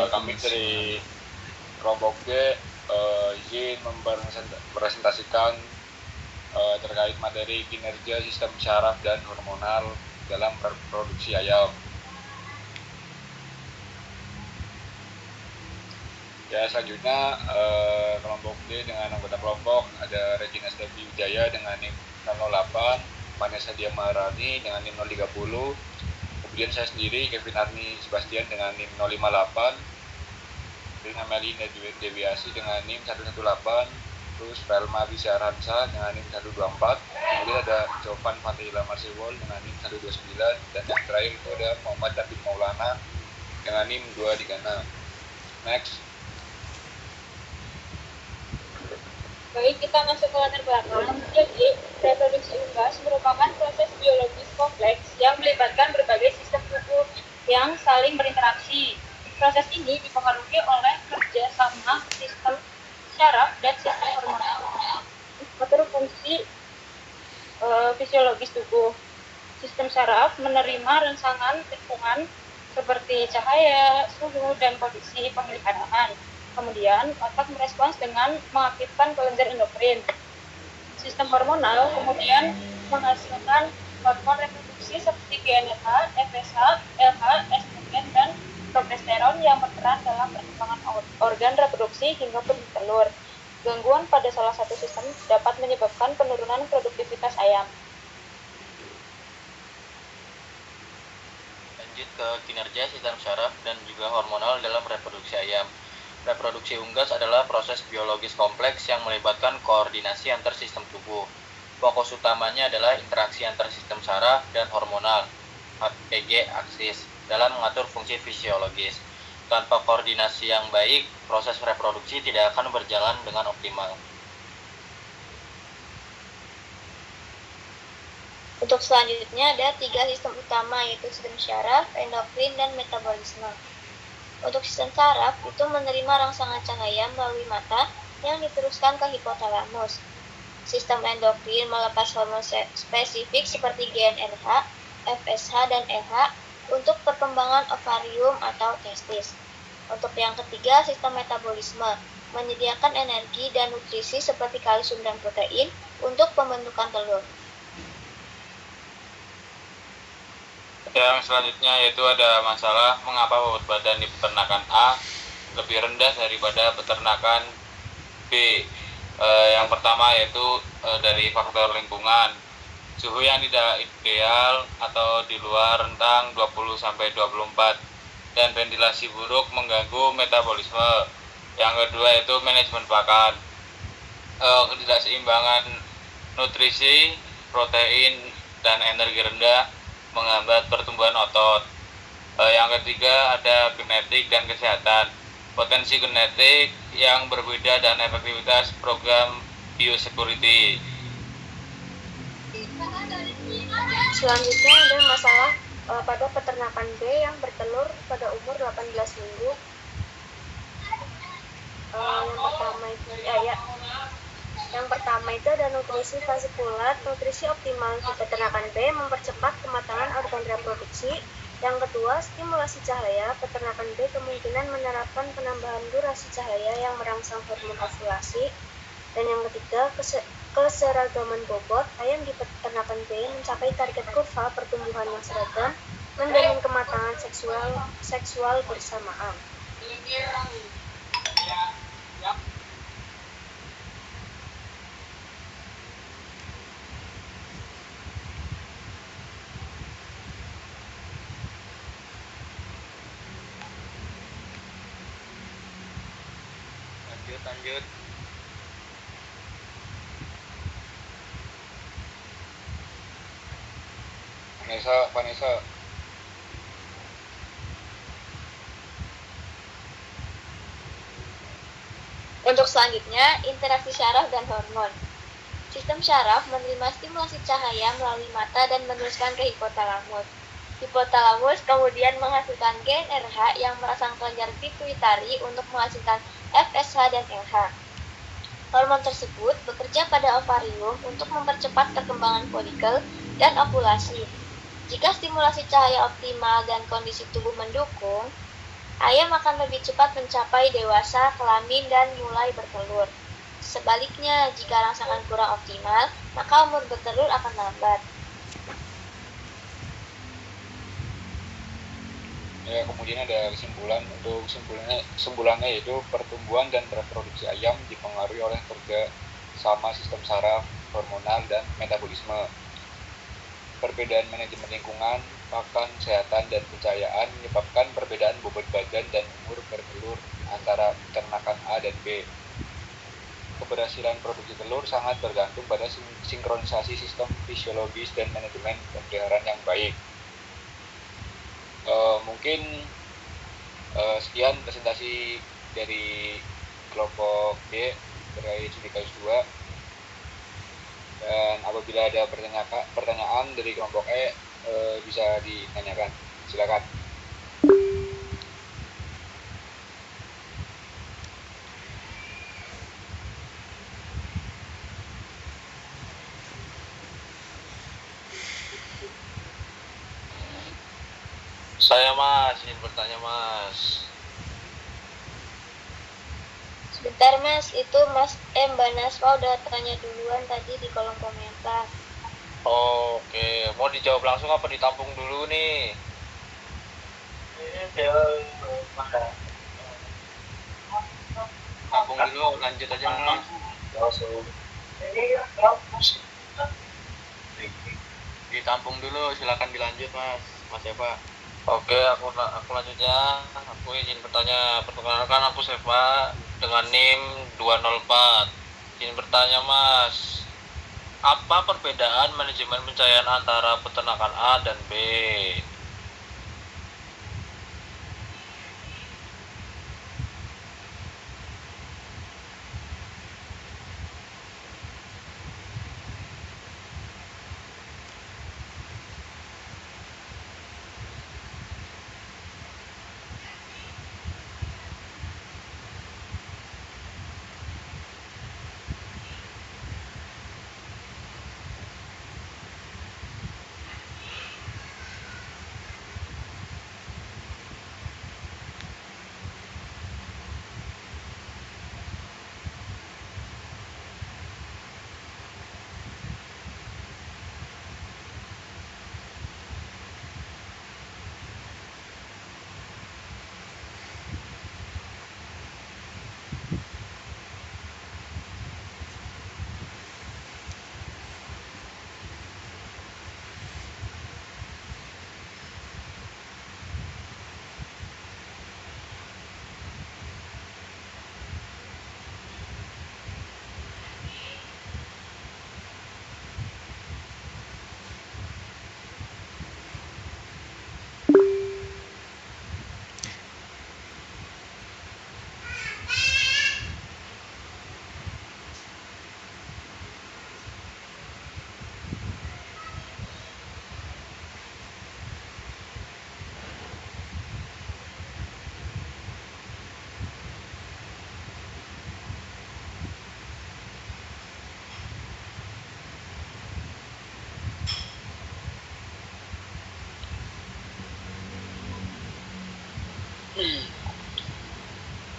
Kami dari kelompok G izin mempresentasikan terkait materi kinerja sistem syaraf dan hormonal dalam reproduksi ayam. Ya, selanjutnya kelompok D dengan anggota kelompok ada Regina Stevi Wijaya dengan NIM 008, Vanessa Dia Maharani dengan NIM 030, kemudian saya sendiri Kevin Arni Sebastian dengan NIM 058, Rina Melinda Dewiasi dengan NIM 118, terus Velma Bisyaransa dengan NIM 124, kemudian ada Jovan Fatihila Marsewol dengan NIM 129, dan yang terakhir itu ada Muhammad David Maulana dengan NIM 236. Next. Baik, kita masuk ke latar belakang. Jadi, reproduksi unggas merupakan proses biologis kompleks yang melibatkan berbagai sistem tubuh yang saling berinteraksi. Proses ini dipengaruhi oleh kerjasama sistem syaraf dan sistem hormonal. Mengatur fungsi fisiologis tubuh. Sistem syaraf menerima rangsangan lingkungan seperti cahaya, suhu, dan kondisi pemeliharaan. Kemudian, otak merespons dengan mengaktifkan kelenjar endokrin. Sistem hormonal kemudian menghasilkan hormon reproduksi seperti GnRH, FSH, LH, estrogen, dan progesteron yang berperan dalam perkembangan organ reproduksi hingga bertelur. Gangguan pada salah satu sistem dapat menyebabkan penurunan produktivitas ayam. Lanjut ke kinerja sistem syaraf dan juga hormonal dalam reproduksi ayam. Reproduksi unggas adalah proses biologis kompleks yang melibatkan koordinasi antar sistem tubuh. Fokus utamanya adalah interaksi antar sistem syaraf dan hormonal (HPG aksis) dalam mengatur fungsi fisiologis. Tanpa koordinasi yang baik, proses reproduksi tidak akan berjalan dengan optimal. Untuk selanjutnya ada 3 sistem utama, yaitu sistem syaraf, endokrin, dan metabolisme. Untuk sistem saraf, itu menerima rangsangan cahaya melalui mata yang diteruskan ke hipotalamus. Sistem endokrin melepas hormon spesifik seperti GnRH, FSH, dan LH untuk perkembangan ovarium atau testis. Untuk yang ketiga, sistem metabolisme menyediakan energi dan nutrisi seperti kalsium dan protein untuk pembentukan telur. Yang selanjutnya yaitu ada masalah mengapa bobot badan di peternakan A lebih rendah daripada peternakan B. Yang pertama yaitu dari faktor lingkungan. Suhu yang tidak ideal atau di luar rentang 20-24 dan ventilasi buruk mengganggu metabolisme. Yang kedua yaitu manajemen pakan. Ketidakseimbangan nutrisi, protein, dan energi rendah menghambat pertumbuhan otot. Yang ketiga ada genetik dan kesehatan. Potensi genetik yang berbeda dan efektivitas program biosecurity. Selanjutnya ada masalah pada peternakan B yang bertelur pada umur 18 minggu. Yang pertama itu ada nutrisi vasikular. Nutrisi optimal di peternakan B mempercepat kematangan organ reproduksi. Yang kedua, stimulasi cahaya. Peternakan B kemungkinan menerapkan penambahan durasi cahaya yang merangsang hormon ovulasi. Dan yang ketiga, keseragaman bobot. Ayam di peternakan B mencapai target kurva pertumbuhan yang seragam, menjamin kematangan seksual bersamaan. Lanjut. Vanessa. Untuk selanjutnya, interaksi syaraf dan hormon. Sistem syaraf menerima stimulasi cahaya melalui mata dan meneruskan ke hipotalamus. Hipotalamus kemudian menghasilkan GnRH yang merangsang kelenjar pituitari untuk menghasilkan FSH dan LH. Hormon tersebut bekerja pada ovarium untuk mempercepat perkembangan folikel dan ovulasi. Jika stimulasi cahaya optimal dan kondisi tubuh mendukung, ayam akan lebih cepat mencapai dewasa, kelamin, dan mulai bertelur. Sebaliknya, jika rangsangan kurang optimal, maka umur bertelur akan lambat. Ya, kemudian ada kesimpulan. Untuk kesimpulannya yaitu pertumbuhan dan reproduksi ayam dipengaruhi oleh kerja sama sistem saraf, hormonal, dan metabolisme. Perbedaan manajemen lingkungan, pakan, kesehatan, dan pencahayaan menyebabkan perbedaan bobot badan dan umur bertelur antara peternakan A dan B. Keberhasilan produksi telur sangat bergantung pada sinkronisasi sistem fisiologis dan manajemen pemeliharaan yang baik. Mungkin sekian presentasi dari kelompok D terkait studi kasus 2. Dan apabila ada pertanyaan dari kelompok E, bisa ditanyakan. Silakan. Saya Mas, ingin bertanya Mas. Sebentar Mas, itu Mbak Naswa udah tanya duluan tadi di kolom komentar. Oke, mau dijawab langsung apa ditampung dulu nih? Tampung dulu, lanjut aja Mas. Ditampung dulu, silakan dilanjut Mas Eva. Oke, aku lanjutnya. Aku izin bertanya. Perkenalkan, aku Seva dengan NIM 204. Izin bertanya Mas, apa perbedaan manajemen pencahayaan antara peternakan A dan B?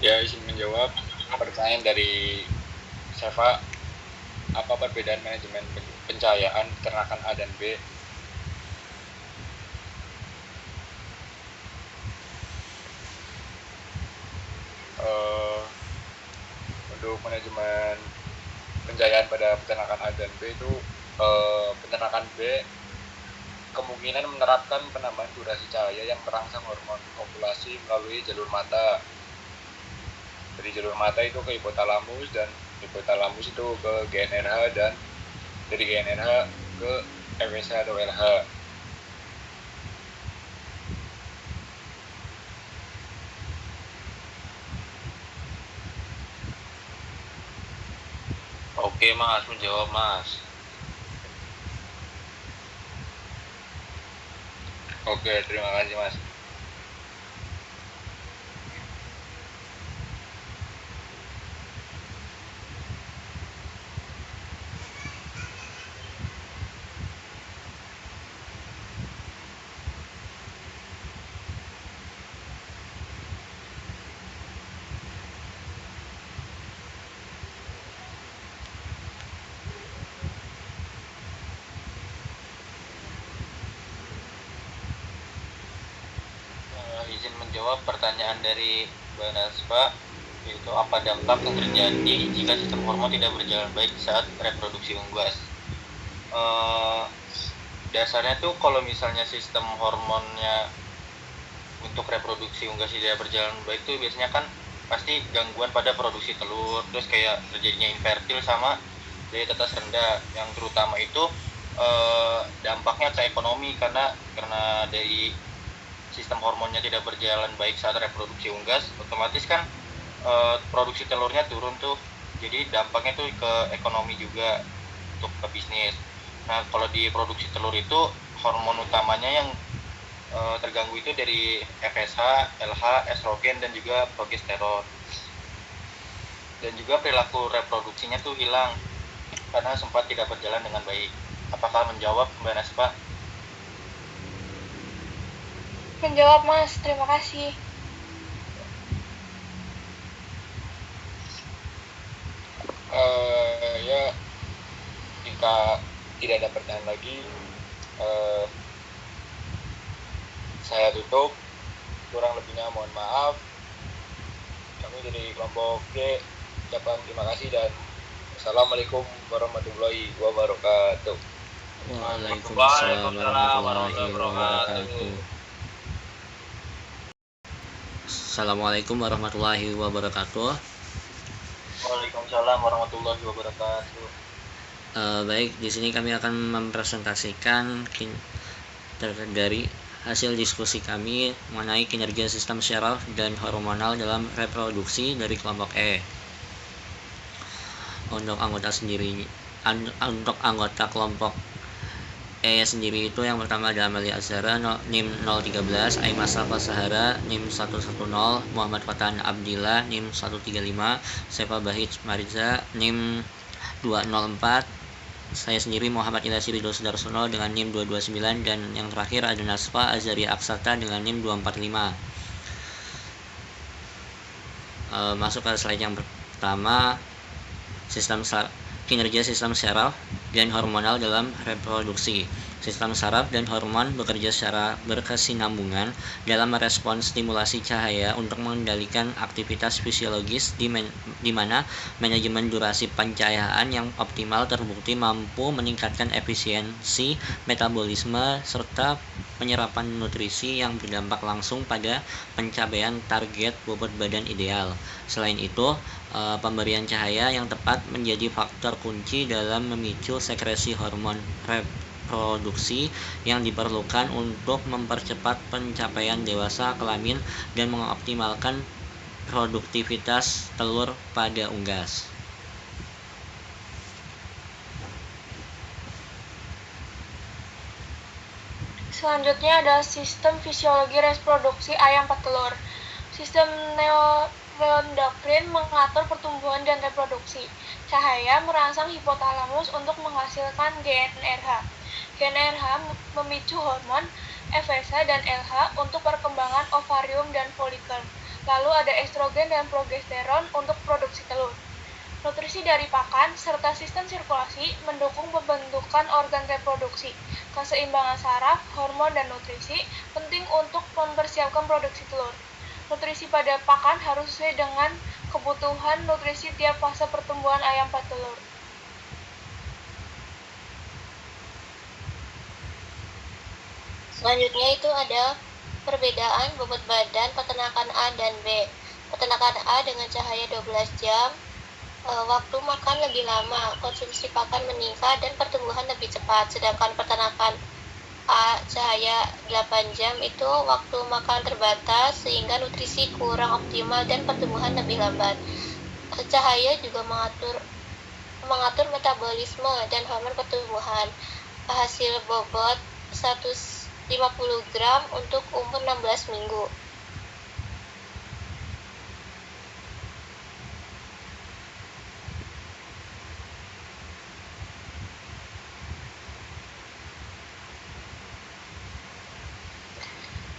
Ya, izin menjawab pertanyaan dari Seva. Apa perbedaan manajemen pencahayaan peternakan A dan B? Untuk manajemen pencahayaan pada peternakan A dan B itu, peternakan B kemungkinan menerapkan penambahan durasi cahaya yang merangsang hormon ovulasi melalui jalur mata. Dari jalur mata itu ke hipotalamus, dan hipotalamus itu ke GNRH, dan dari GNRH ke FSH atau LH. Oke Mas, menjawab Mas. Oke, terima kasih Mas. menjawab pertanyaan dari Mbak Nasfa, yaitu apa dampak yang terjadi jika sistem hormon tidak berjalan baik saat reproduksi unggas. Dasarnya tuh kalau misalnya sistem hormonnya untuk reproduksi unggas tidak berjalan baik tuh biasanya kan pasti gangguan pada produksi telur, terus kayak terjadinya infertil sama daya tetas rendah, yang terutama itu dampaknya ke ekonomi karena dari sistem hormonnya tidak berjalan baik saat reproduksi unggas, otomatis kan produksi telurnya turun tuh, jadi dampaknya tuh ke ekonomi juga untuk ke bisnis. Nah kalau di produksi telur itu hormon utamanya yang terganggu itu dari FSH, LH, estrogen dan juga progesteron. Dan juga perilaku reproduksinya tuh hilang karena sempat tidak berjalan dengan baik. Apakah menjawab Mbak Nasfa? Menjawab, Mas. Terima kasih. Ya, jika tidak ada pertanyaan lagi, saya tutup. Kurang lebihnya mohon maaf. Kami dari kelompok G ucapkan terima kasih dan Assalamualaikum warahmatullahi wabarakatuh. Waalaikumsalam warahmatullahi wabarakatuh. Assalamualaikum warahmatullahi wabarakatuh. Waalaikumsalam warahmatullahi wabarakatuh. Baik, di sini kami akan mempresentasikan dari hasil diskusi kami mengenai kinerja sistem syaraf dan hormonal dalam reproduksi dari kelompok E. Untuk anggota kelompok E sendiri itu yang pertama ada Amelia Azhara NIM 013, Aiman Safa Sahara NIM 110, Muhammad Fatan Abdillah NIM 135, Sefa Bahij Mariza NIM 204, saya sendiri Muhammad Ilyas Ridho Sudarsono dengan NIM 229, dan yang terakhir ada Nasfa Azaria Aksata dengan NIM 245. Masuk ke slide yang pertama, kinerja sistem syaraf dan hormonal dalam reproduksi. Sistem saraf dan hormon bekerja secara berkesinambungan dalam merespons stimulasi cahaya untuk mengendalikan aktivitas fisiologis di mana manajemen durasi pencahayaan yang optimal terbukti mampu meningkatkan efisiensi metabolisme serta penyerapan nutrisi yang berdampak langsung pada pencapaian target bobot badan ideal. Selain itu, pemberian cahaya yang tepat menjadi faktor kunci dalam memicu sekresi hormon reproduksi yang diperlukan untuk mempercepat pencapaian dewasa kelamin dan mengoptimalkan produktivitas telur pada unggas. Selanjutnya ada sistem fisiologi reproduksi ayam petelur. Sistem neuroendokrin mengatur pertumbuhan dan reproduksi. Cahaya merangsang hipotalamus untuk menghasilkan GnRH. GnRH memicu hormon FSH dan LH untuk perkembangan ovarium dan folikel. Lalu ada estrogen dan progesteron untuk produksi telur. Nutrisi dari pakan serta sistem sirkulasi mendukung pembentukan organ reproduksi. Keseimbangan saraf, hormon, dan nutrisi penting untuk mempersiapkan produksi telur. Nutrisi pada pakan harus sesuai dengan kebutuhan nutrisi tiap fase pertumbuhan ayam petelur. Selanjutnya itu ada perbedaan bobot badan peternakan A dan B. Peternakan A dengan cahaya 12 jam, waktu makan lebih lama, konsumsi pakan meningkat, dan pertumbuhan lebih cepat. Sedangkan peternakan A cahaya 8 jam itu waktu makan terbatas sehingga nutrisi kurang optimal dan pertumbuhan lebih lambat. Cahaya juga mengatur metabolisme dan hormon pertumbuhan. Hasil bobot 150 gram untuk umur 16 minggu.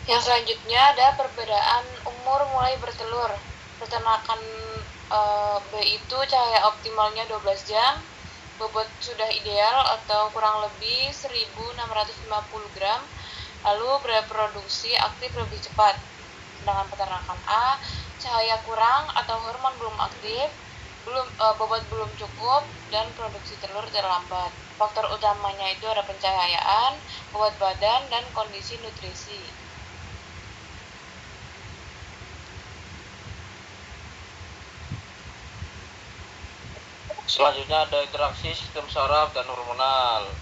Yang selanjutnya ada perbedaan umur mulai bertelur. Peternakan B itu cahaya optimalnya 12 jam, bobot sudah ideal atau kurang lebih 1.650 gram, lalu bereproduksi aktif lebih cepat. Sedangkan peternakan A, cahaya kurang atau hormon belum aktif, bobot belum cukup, dan produksi telur terlambat. Faktor utamanya itu ada pencahayaan, bobot badan, dan kondisi nutrisi. Selanjutnya ada interaksi sistem saraf dan hormonal.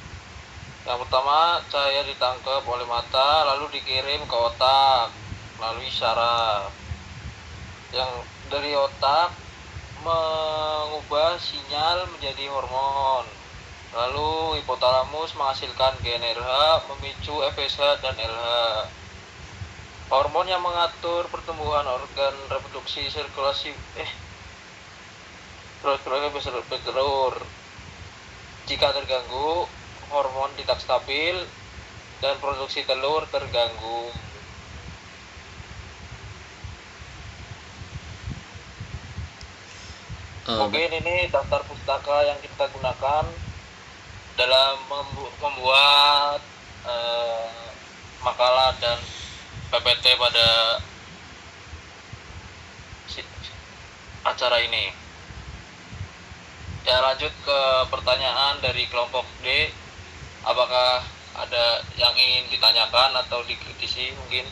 Yang pertama, cahaya ditangkap oleh mata lalu dikirim ke otak melalui saraf. Yang dari otak mengubah sinyal menjadi hormon. Lalu hipotalamus menghasilkan GnRH, memicu FSH dan LH. Hormon yang mengatur pertumbuhan organ reproduksi, sirkulasi bertelur. Jika terganggu, hormon tidak stabil dan produksi telur terganggu. Mungkin ini daftar pustaka yang kita gunakan dalam membuat makalah dan PPT pada acara ini. Ya, lanjut ke pertanyaan dari kelompok D. Apakah ada yang ingin ditanyakan atau dikritisi mungkin?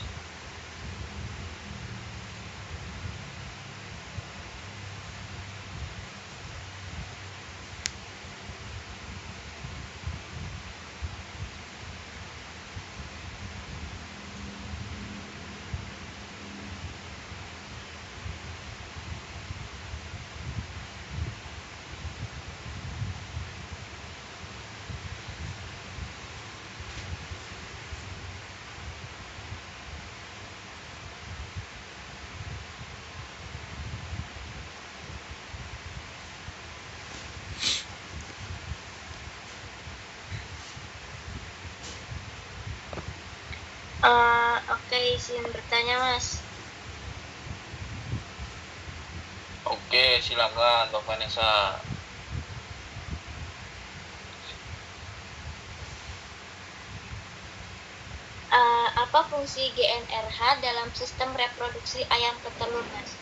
Oke, izin bertanya, Mas. Oke, silakan Mbak Vanessa. Apa fungsi GnRH dalam sistem reproduksi ayam petelur, Mas?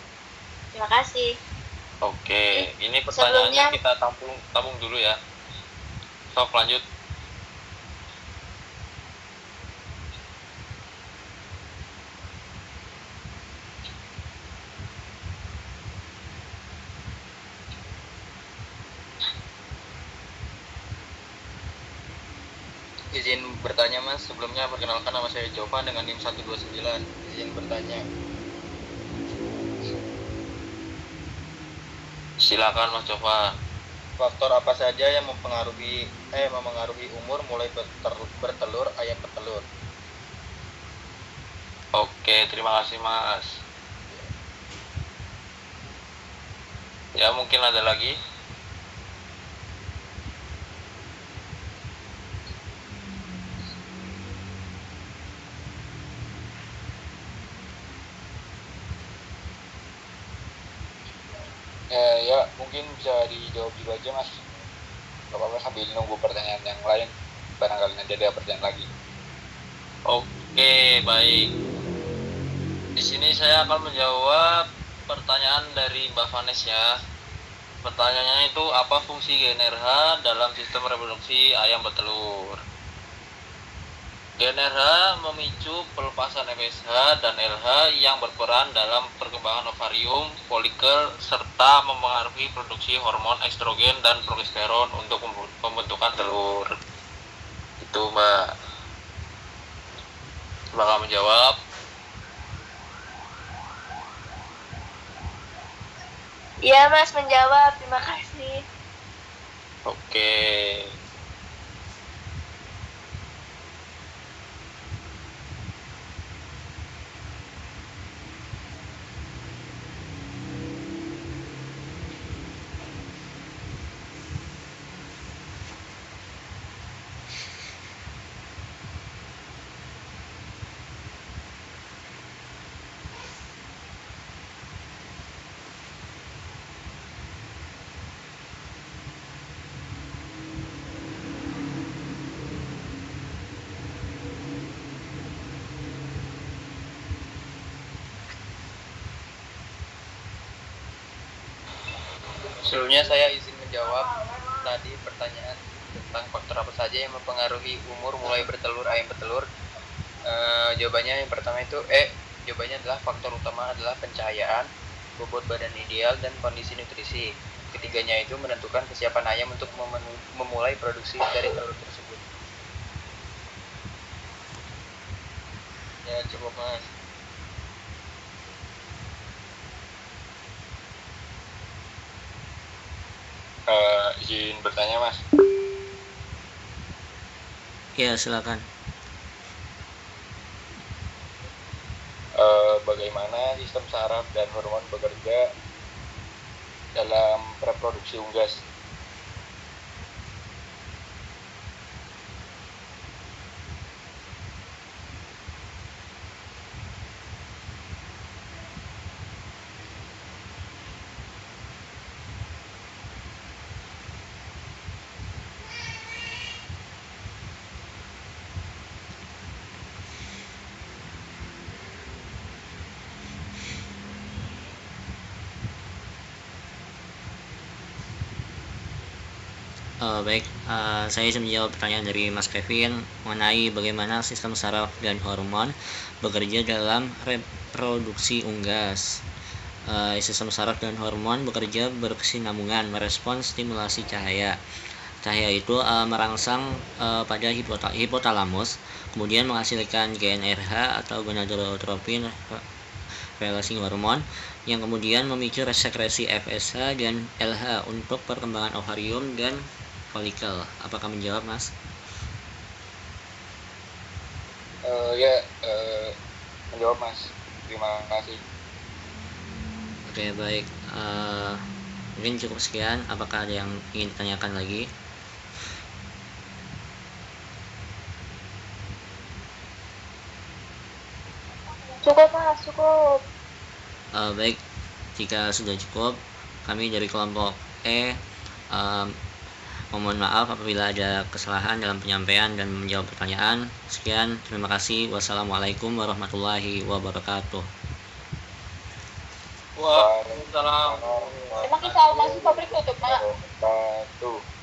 Terima kasih. Oke, ini pertanyaannya kita tampung dulu ya. Sok, lanjut. Izin bertanya, Mas. Sebelumnya perkenalkan, nama saya Jovan dengan NIM 129. Izin bertanya. Silakan Mas Jovan. Faktor apa saja yang memengaruhi umur mulai bertelur ayam petelur? Oke, terima kasih Mas. Ya, mungkin ada lagi. Ya mungkin bisa dijawab dulu aja Mas. Gak apa-apa sambil nunggu pertanyaan yang lain. Barangkali nanti ada pertanyaan lagi. Oke, baik. Di sini saya akan menjawab pertanyaan dari Mbak Vanessa ya. Pertanyaannya itu, apa fungsi GnRH dalam sistem reproduksi ayam petelur? GnRH memicu pelepasan FSH dan LH yang berperan dalam perkembangan ovarium, folikel, serta mempengaruhi produksi hormon estrogen dan progesteron untuk pembentukan telur. Itu Mbak. Bakal menjawab. Iya, Mas, menjawab. Terima kasih. Oke. Sebelumnya saya izin menjawab tadi pertanyaan tentang faktor apa saja yang mempengaruhi umur mulai bertelur ayam bertelur. Jawabannya yang pertama itu jawabannya adalah faktor utama adalah pencahayaan, bobot badan ideal, dan kondisi nutrisi. Ketiganya itu menentukan kesiapan ayam untuk memulai produksi dari telur tersebut. Ya cukup mas. Izin bertanya mas. Ya, silakan. Bagaimana sistem saraf dan hormon bekerja dalam reproduksi unggas? Baik, saya izin menjawab pertanyaan dari Mas Kevin mengenai bagaimana sistem saraf dan hormon bekerja dalam reproduksi unggas. Sistem saraf dan hormon bekerja berkesinambungan merespons stimulasi cahaya. Cahaya itu merangsang pada hipotalamus, kemudian menghasilkan GnRH atau gonadotropin releasing hormone yang kemudian memicu sekresi FSH dan LH untuk perkembangan ovarium dan folikel. Apakah menjawab, Mas? Menjawab mas. Terima kasih. Oke, baik. Mungkin cukup sekian. Apakah ada yang ingin ditanyakan lagi? Cukup mas, cukup. Baik, jika sudah cukup, kami dari kelompok E mohon maaf apabila ada kesalahan dalam penyampaian dan menjawab pertanyaan. Sekian, terima kasih. Wassalamualaikum warahmatullahi wabarakatuh. Waalaikumsalam. Emang kita masih pabrik tutup, Pak? Wabarakatuh.